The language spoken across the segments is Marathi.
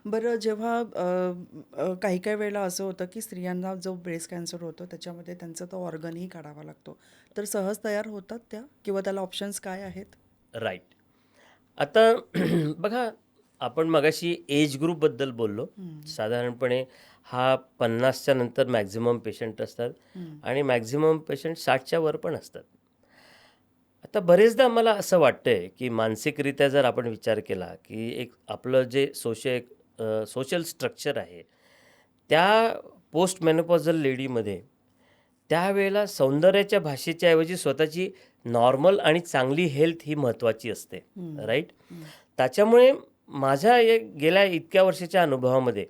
बरं जेव्हा काही काही वेळेला असं होतं की स्त्रियांना जो ब्रेस्ट कॅन्सर होतो त्याच्यामध्ये त्यांचा तो ऑर्गनही काढावा लागतो. तर सहज तयार होतात त्या किंवा त्याला ऑप्शन्स काय आहेत? राइट. आता बघा, आपण मगाशी एज ग्रुपबद्दल बोललो. हं, साधारणपणे हा 50च्या नंतर मॅक्सिमम पेशंट असतात हं, आणि मॅक्सिमम पेशंट 60च्या वर पण असतात. आता बरेचदा मला असं वाटतंय, की मानसिकरित्या जर आपण विचार केला, की एक आपलं जे सोशल स्ट्रक्चर आहे, त्या पोस्ट मेनोपॉझल लेडीमध्ये त्यावेळेला सौंदर्याच्या भाषेच्या ऐवजी स्वतःची नॉर्मल आणि चांगली हेल्थ ही महत्त्वाची असते, हं, राईट? हं, त्याच्यामुळे माझ्या गेल्या इतक्या वर्षाच्या अनुभवामध्ये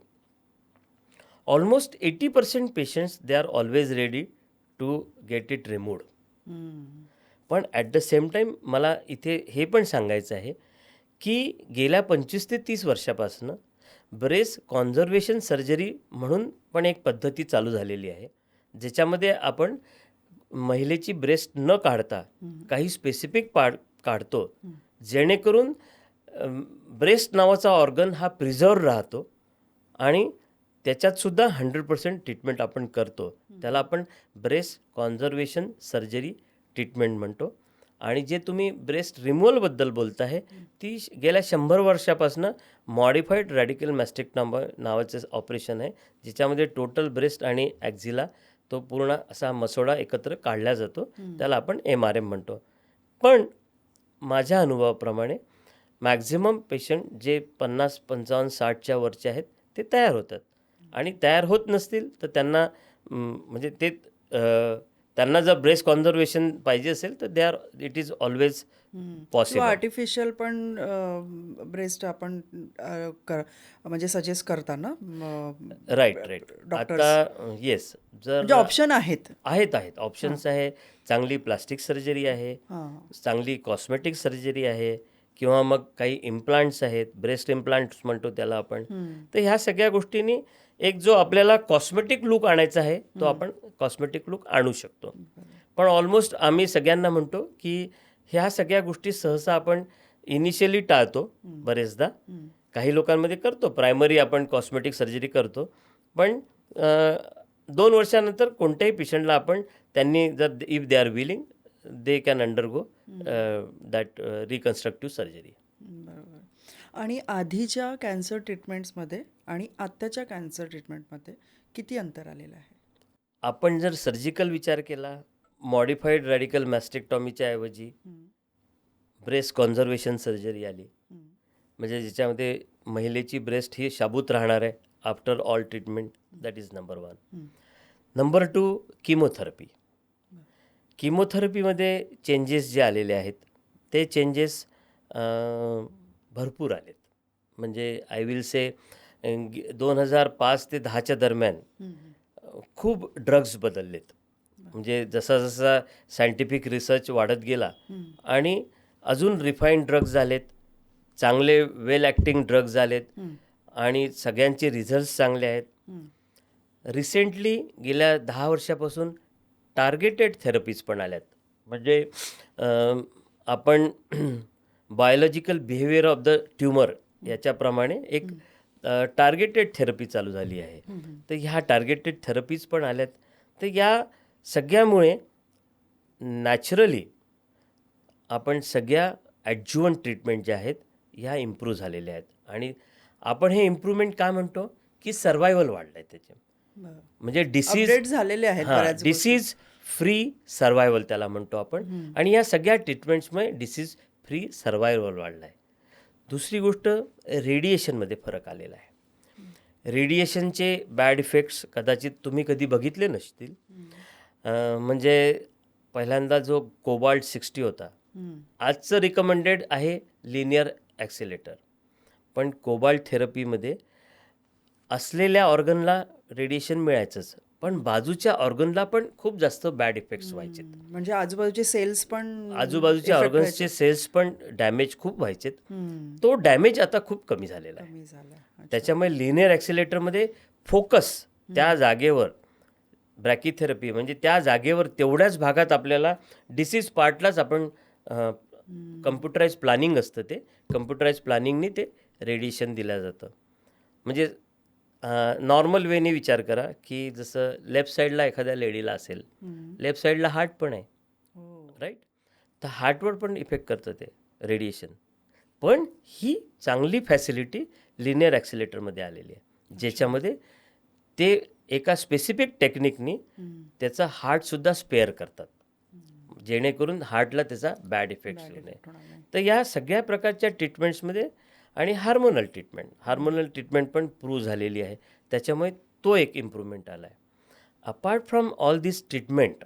almost 80% patients they are always ready to get it removed. हं, पण ॲट द सेम टाईम मला इथे हे पण सांगायचं आहे, की गेल्या 25 ते 30 वर्षापासून ब्रेस्ट कॉन्झर्वेशन सर्जरी म्हणून पण एक पद्धती चालू झालेली आहे. ज्याच्यामध्ये आपण महिलेची ब्रेस्ट न काढता हं, काही स्पेसिफिक पार्ट काढतो, हं, जेणेकरून ब्रेस्ट नावाचा ऑर्गन हा प्रिझर्व्ह राहतो आणि त्याच्यातसुद्धा 100% ट्रीटमेंट आपण करतो. त्याला आपण ब्रेस्ट कॉन्झर्वेशन सर्जरी ट्रीटमेंट म्हणतो. आणि जे तुम्ही ब्रेस्ट रिमूव्हलबद्दल बोलत आहे, ती गेल्या 100 वर्षापासून मॉडिफाईड रॅडिकल मॅस्टेक्टॉमी नावाचं ऑपरेशन आहे, ज्याच्यामध्ये टोटल ब्रेस्ट आणि ॲक्झिला तो पूर्ण असा मसोडा एकत्र काढला जातो. हं. त्याला आपण MRM म्हणतो. पण माझ्या अनुभवाप्रमाणे मॅक्झिमम पेशंट जे 50, 55, 60च्या वरचे आहेत, ते तयार होतात आणि तयार होत नसतील तर त्यांना म्हणजे ते त्यांना जर ब्रेस्ट कॉन्झर्वेशन पाहिजे असेल तर इट इज ऑल्वेज हं. किंवा पॉसिबल. आर्टिफिशियल पण ब्रेस्ट आपण कर म्हणजे सजेस्ट करता ना राइट, राइट. आता डॉक्टर्स? येस, म्हणजे जर ऑप्शन आहेत. आहेत हां, ऑप्शन्स आहे. चांगली प्लास्टिक सर्जरी आहे, हां. चांगली कॉस्मेटिक सर्जरी आहे किंवा मग काही इम्प्लांट्स आहेत, ब्रेस्ट इम्प्लांट्स म्हणतो त्याला आपण. हं, तर ह्या सगळ्या गोष्टींनी एक जो आपल्याला कॉस्मेटिक लूक आणायचा आहे, तो हं. आपण कॉस्मेटिक लूक आणू शकतो. बरं. पण ऑलमोस्ट आम्ही सगळ्यांना म्हणतो, की ह्या सगळ्या गोष्टी सहसा आपण इनिशियली टाळतो हं, बरेचदा. हं. काही लोकांमध्ये करतो, प्रायमरी आपण कॉस्मेटिक सर्जरी करतो. पण 2 वर्षानंतर कोणत्याही पेशंटला आपण त्यांनी जर if they are willing, they can undergo that reconstructive surgery. बरोबर. आणि आधीच्या कॅन्सर ट्रीटमेंट्समध्ये आणि आत्ताच्या कॅन्सर ट्रीटमेंटमध्ये किती अंतर आलेलं आहे? आपण जर सर्जिकल विचार केला, मॉडिफाईड रॅडिकल मॅस्टेक्टॉमीच्या ऐवजी हं, ब्रेस्ट कॉन्झर्वेशन सर्जरी आली. हं, म्हणजे ज्याच्यामध्ये महिलेची ब्रेस्ट ही शाबूत राहणार आहे after all treatment. That is number 1. हं. Number 2, chemotherapy. किमोथेरपीमध्ये चेंजेस जे आलेले आहेत, ते चेंजेस भरपूर आलेत. म्हणजे आय विल से 2005 ते 10च्या दरम्यान हं, हं. खूप ड्रग्स बदललेत. म्हणजे जसा सायंटिफिक रिसर्च वाढत गेला हं, आणि अजून रिफाईंड ड्रग्ज झालेत, चांगले वेल ॲक्टिंग ड्रग्ज झालेत हं, आणि सगळ्यांचे रिझल्ट्स चांगले आहेत. हं. रिसेंटली गेल्या 10 वर्षापासून टार्गेटेड थेरपीज पण आल्यात. म्हणजे अ, आपण biological behaviour of the tumour याच्याप्रमाणे एक टार्गेटेड थेरपी चालू झाली आहे. हं, हं. तर ह्या टार्गेटेड थेरपीज पण आल्यात. तर या सगळ्यामुळे नॅचरली आपण सगळ्या ॲड्ज्युव्हंट ट्रीटमेंट ज्या आहेत, ह्या इम्प्रूव्ह झालेल्या आहेत आणि आपण हे इम्प्रूव्हमेंट काय म्हणतो, की सर्व्हायव्हल वाढलं आहे त्याचे. बरं. म्हणजे अपडेट झालेले आहेत बऱ्याच गोष्टी. डिसीज फ्री सर्व्हायव्हल त्याला म्हणतो आपण. हं, आणि या सगळ्या ट्रीटमेंट्समुळे डिसीज फ्री सर्व्हायव्हल वाढला आहे. दुसरी गोष्ट, रेडिएशनमध्ये फरक आलेला आहे. हं, रेडिएशनचे बॅड इफेक्ट्स कदाचित तुम्ही कधी बघितले नसतील. हं, म्हणजे पहिल्यांदा जो कोबाल्ट 60 होता, हं, आजचं रिकमेंडेड आहे लिनियर ॲक्सिलेटर. पण कोबाल्ट थेरपीमध्ये असलेल्या ऑर्गनला रेडिएशन मिळायचंच, पण बाजूच्या ऑर्गनला पण खूप जास्त बॅड इफेक्ट्स व्हायचेत. हं. म्हणजे आजूबाजूचे सेल्स पण आजूबाजूच्या इफेक्ट ऑर्गन्सचे व्हायचे. सेल्स पण डॅमेज खूप व्हायचेत. हं. तो डॅमेज आता खूप कमी झालेला आहे. कमी झालं. अच्छा. त्याच्यामुळे लिनियर ॲक्सिलेटरमध्ये फोकस त्या हं, जागेवर, ब्रॅकीथेरपी म्हणजे त्या जागेवर तेवढ्याच भागात आपल्याला डिसीज पार्टलाच आपण हं, कम्प्युटराइज प्लॅनिंग असतं ते. कम्प्युटराइज प्लॅनिंगनी ते रेडिएशन दिलं जातं. म्हणजे नॉर्मल वेने विचार करा की जसं लेफ्ट साईडला एखाद्या लेडीला असेल, लेफ्ट साईडला हार्ट पण आहे, हो. राईट? तर हार्टवर पण इफेक्ट करतं ते रेडिएशन. पण ही चांगली फॅसिलिटी लिनियर ॲक्सिलेटरमध्ये आलेली आहे, ज्याच्यामध्ये ते एका स्पेसिफिक टेक्निकनी त्याचा हार्टसुद्धा स्पेअर करतात, जेणेकरून हार्टला त्याचा बॅड इफेक्ट्स येऊ नये. होणार नाही. तर या सगळ्या प्रकारच्या ट्रीटमेंट्समध्ये आणि हार्मोनल ट्रीटमेंट पण प्रूव्ह झालेली आहे. त्याच्यामुळे तो एक इम्प्रूव्हमेंट आला आहे. Apart from all this treatment,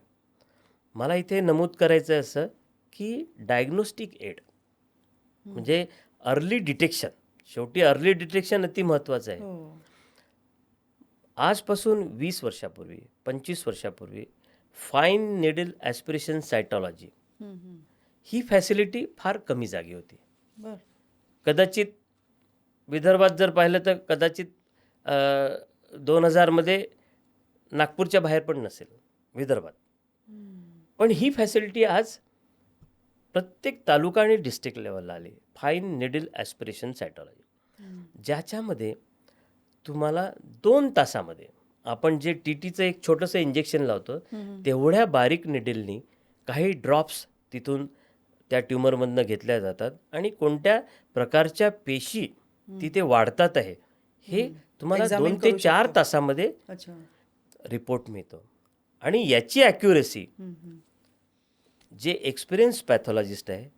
मला इथे नमूद करायचं आहे असं की डायग्नोस्टिक एड म्हणजे अर्ली डिटेक्शन, शेवटी अर्ली डिटेक्शन अति महत्त्वाचं आहे. हो. आजपासून 20 वर्षापूर्वी, 25 वर्षापूर्वी फाईन निडल ॲस्पिरेशन सायटॉलॉजी ही फॅसिलिटी फार कमी जागी होती. बर. कदाचित विदर्भात जर पाहिलं तर कदाचित 2000मध्ये नागपूरच्या बाहेर पण नसेल विदर्भात. पण ही फॅसिलिटी आज प्रत्येक तालुका आणि डिस्ट्रिक्ट लेवलला आली, फाईन निडल ॲस्पिरेशन सायटॉलॉजी, ज्याच्यामध्ये तुम्हाला 2 तासामध्ये आपण जे टीचं एक छोटंसं इंजेक्शन लावतो, तेवढ्या बारीक निडलनी काही ड्रॉप्स तिथून त्या ट्युमरमधनं घेतल्या जातात आणि कोणत्या प्रकारच्या पेशी तिथे वाढतात आहे हे तुम्हाला Examine 2 ते करू 4 शकतो. तासामध्ये अच्छा. रिपोर्ट मिळतो. आणि याची ॲक्युरेसी जे एक्सपिरियन्स पॅथॉलॉजिस्ट आहे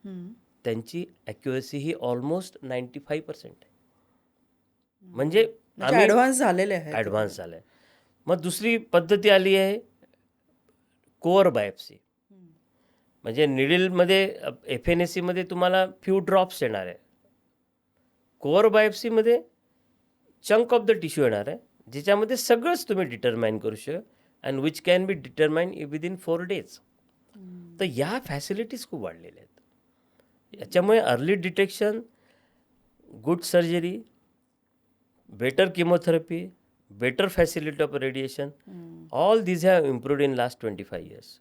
त्यांची ॲक्युरेसी ही ऑलमोस्ट 95% आहे. म्हणजे आम्ही ॲडव्हान्स झालेले आहे ते. ॲडव्हान्स झालं आहे. मग दुसरी पद्धती आली आहे कोअर बायोप्सी. म्हणजे निडलमध्ये FNACमध्ये तुम्हाला फ्यू ड्रॉप्स येणार आहे. कोअर बायोप्सीमध्ये चंक ऑफ द टिश्यू येणार आहे, ज्याच्यामध्ये सगळंच तुम्ही डिटरमाइन करू शकता and which can be determine within 4 days. तर या फॅसिलिटीज खूप वाढलेल्या आहेत. याच्यामुळे early detection, good surgery, better chemotherapy, better facility of radiation, all these have improved in last 25 years.